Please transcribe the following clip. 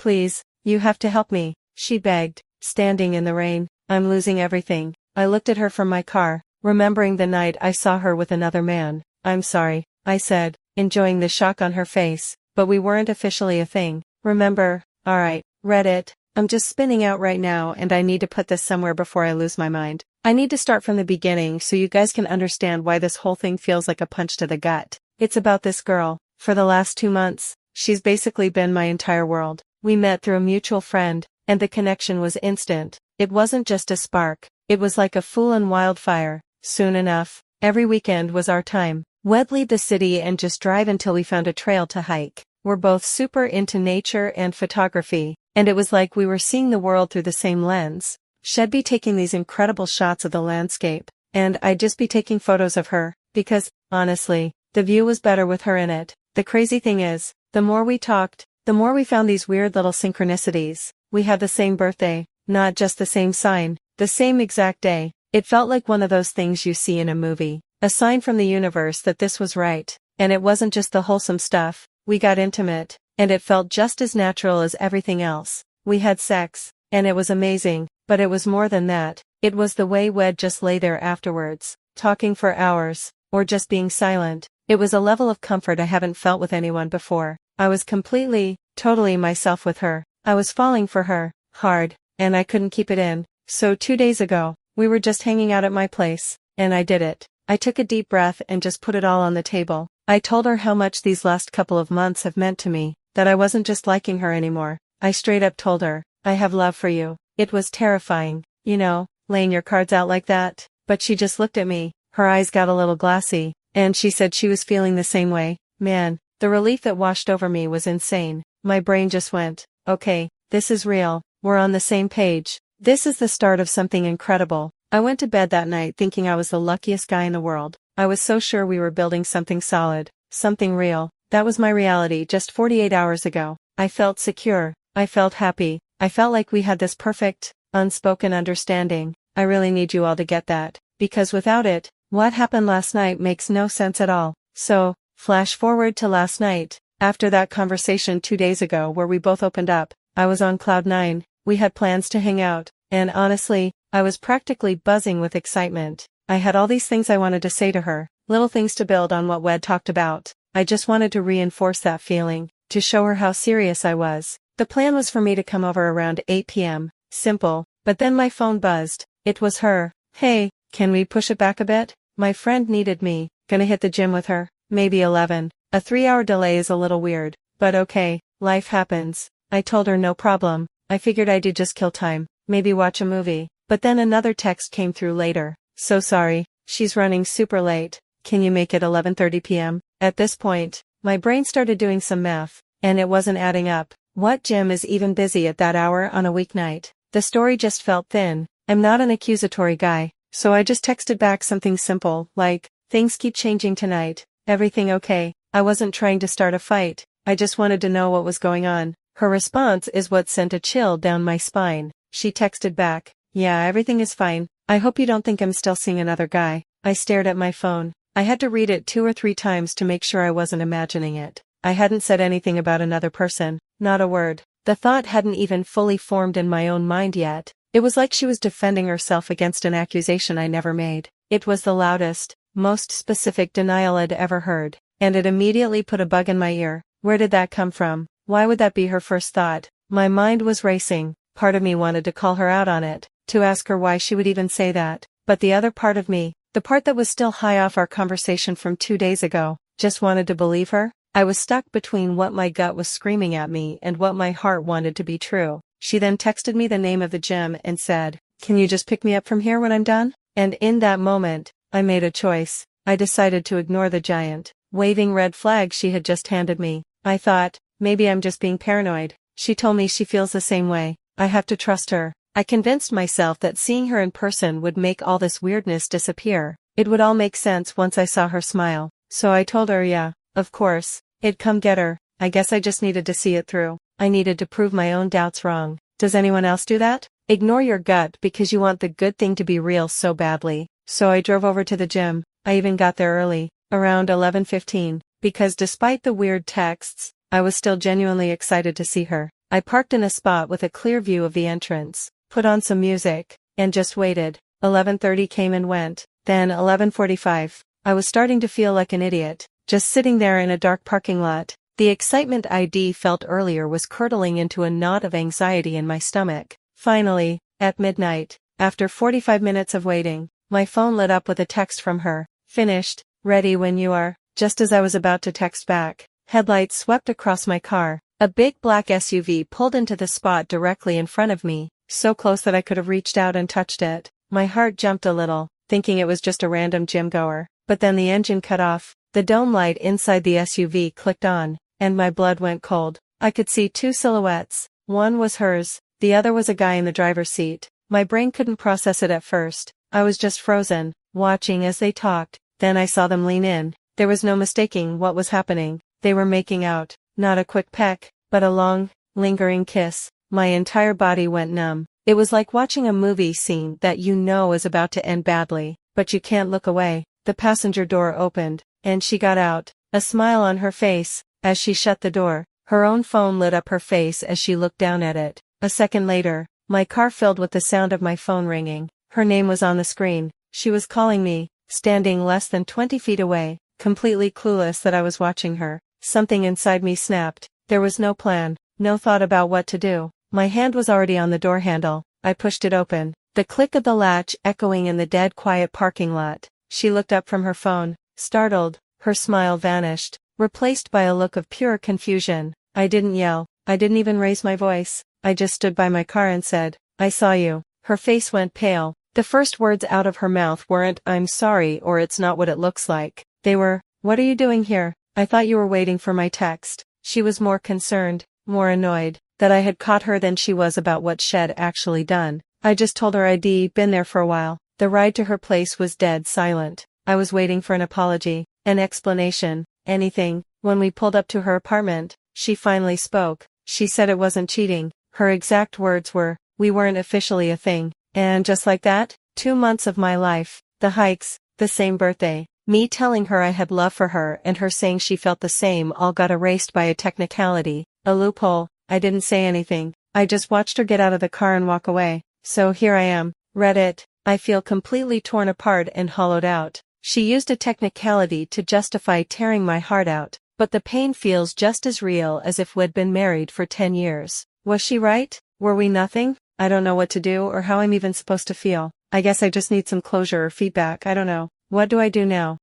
Please, you have to help me, she begged, standing in the rain. I'm losing everything. I looked at her from my car, remembering the night I saw her with another man. I'm sorry, I said, enjoying the shock on her face, but we weren't officially a thing, remember? Alright, read it. I'm just spinning out right now and I need to put this somewhere before I lose my mind. I need to start from the beginning so you guys can understand why this whole thing feels like a punch to the gut. It's about this girl. For the last 2 months, she's basically been my entire world. We met through a mutual friend, and the connection was instant. It wasn't just a spark, it was like a full and wildfire. Soon enough, every weekend was our time. We'd leave the city and just drive until we found a trail to hike. We're both super into nature and photography, and it was like we were seeing the world through the same lens. She'd be taking these incredible shots of the landscape, and I'd just be taking photos of her, because, honestly, the view was better with her in it. The crazy thing is, the more we talked, the more we found these weird little synchronicities. We had the same birthday, not just the same sign, the same exact day. It felt like one of those things you see in a movie, a sign from the universe that this was right. And it wasn't just the wholesome stuff. We got intimate, and it felt just as natural as everything else. We had sex, and it was amazing, but it was more than that. It was the way we'd just lay there afterwards, talking for hours, or just being silent. It was a level of comfort I haven't felt with anyone before. I was completely, totally myself with her. I was falling for her, hard, and I couldn't keep it in. So 2 days ago, we were just hanging out at my place, and I did it. I took a deep breath and just put it all on the table. I told her how much these last couple of months have meant to me, that I wasn't just liking her anymore. I straight up told her, I have love for you. It was terrifying, you know, laying your cards out like that. But she just looked at me, her eyes got a little glassy, and she said she was feeling the same way. Man, the relief that washed over me was insane. My brain just went, okay, this is real, we're on the same page. This is the start of something incredible. I went to bed that night thinking I was the luckiest guy in the world. I was so sure we were building something solid, something real. That was my reality just 48 hours ago. I felt secure, I felt happy, I felt like we had this perfect, unspoken understanding. I really need you all to get that, because without it, what happened last night makes no sense at all. So, flash forward to last night, after that conversation 2 days ago where we both opened up, I was on cloud 9, we had plans to hang out, and honestly, I was practically buzzing with excitement. I had all these things I wanted to say to her, little things to build on what we'd talked about. I just wanted to reinforce that feeling, to show her how serious I was. The plan was for me to come over around 8 p.m., simple, but then my phone buzzed. It was her. Hey, can we push it back a bit? My friend needed me, gonna hit the gym with her, maybe 11. A 3-hour delay is a little weird, but okay, life happens. I told her no problem. I figured I'd just kill time, maybe watch a movie. But then another text came through later. So sorry, she's running super late. Can you make it 11:30 p.m.? At this point, my brain started doing some math, and it wasn't adding up. What gym is even busy at that hour on a weeknight? The story just felt thin. I'm not an accusatory guy, so I just texted back something simple, like, things keep changing tonight. Everything okay? I wasn't trying to start a fight. I just wanted to know what was going on. Her response is what sent a chill down my spine. She texted back, yeah, everything is fine. I hope you don't think I'm still seeing another guy. I stared at my phone. I had to read it 2 or 3 times to make sure I wasn't imagining it. I hadn't said anything about another person, not a word. The thought hadn't even fully formed in my own mind yet. It was like she was defending herself against an accusation I never made. It was the loudest, most specific denial I'd ever heard, and it immediately put a bug in my ear. Where did that come from? Why would that be her first thought? My mind was racing. Part of me wanted to call her out on it, to ask her why she would even say that, but the other part of me, the part that was still high off our conversation from 2 days ago, just wanted to believe her. I was stuck between what my gut was screaming at me and what my heart wanted to be true. She then texted me the name of the gym and said, can you just pick me up from here when I'm done? And in that moment, I made a choice. I decided to ignore the giant, waving red flag she had just handed me. I thought, maybe I'm just being paranoid. She told me she feels the same way. I have to trust her. I convinced myself that seeing her in person would make all this weirdness disappear. It would all make sense once I saw her smile. So I told her yeah, of course, it'd come get her. I guess I just needed to see it through. I needed to prove my own doubts wrong. Does anyone else do that? Ignore your gut because you want the good thing to be real so badly. So I drove over to the gym. I even got there early, around 11:15, because despite the weird texts, I was still genuinely excited to see her. I parked in a spot with a clear view of the entrance, put on some music, and just waited. 11:30 came and went, then 11:45. I was starting to feel like an idiot, just sitting there in a dark parking lot. The excitement I'd felt earlier was curdling into a knot of anxiety in my stomach. Finally, at midnight, after 45 minutes of waiting, my phone lit up with a text from her. Finished, ready when you are. Just as I was about to text back, headlights swept across my car. A big black SUV pulled into the spot directly in front of me, so close that I could have reached out and touched it. My heart jumped a little, thinking it was just a random gym goer. But then the engine cut off, the dome light inside the SUV clicked on, and my blood went cold. I could see two silhouettes. One was hers, the other was a guy in the driver's seat. My brain couldn't process it at first. I was just frozen, watching as they talked. Then I saw them lean in. There was no mistaking what was happening. They were making out. Not a quick peck, but a long, lingering kiss. My entire body went numb. It was like watching a movie scene that you know is about to end badly, but you can't look away. The passenger door opened, and she got out, a smile on her face. As she shut the door, her own phone lit up her face as she looked down at it. A second later, my car filled with the sound of my phone ringing. Her name was on the screen. She was calling me, standing less than 20 feet away, completely clueless that I was watching her. Something inside me snapped. There was no plan, no thought about what to do. My hand was already on the door handle. I pushed it open, the click of the latch echoing in the dead quiet parking lot. She looked up from her phone, startled. Her smile vanished, replaced by a look of pure confusion. I didn't yell. I didn't even raise my voice. I just stood by my car and said, "I saw you." Her face went pale. The first words out of her mouth weren't, "I'm sorry," or "It's not what it looks like." They were, "What are you doing here? I thought you were waiting for my text." She was more concerned, more annoyed, that I had caught her than she was about what she'd actually done. I just told her I'd been there for a while. The ride to her place was dead silent. I was waiting for an apology, an explanation, anything. When we pulled up to her apartment, she finally spoke. She said it wasn't cheating. Her exact words were, "We weren't officially a thing." And just like that, 2 months of my life, the hikes, the same birthday, me telling her I had love for her and her saying she felt the same all got erased by a technicality, a loophole. I didn't say anything. I just watched her get out of the car and walk away. So here I am. Reddit. I feel completely torn apart and hollowed out. She used a technicality to justify tearing my heart out, but the pain feels just as real as if we'd been married for 10 years. Was she right? Were we nothing? I don't know what to do or how I'm even supposed to feel. I guess I just need some closure or feedback. I don't know. What do I do now?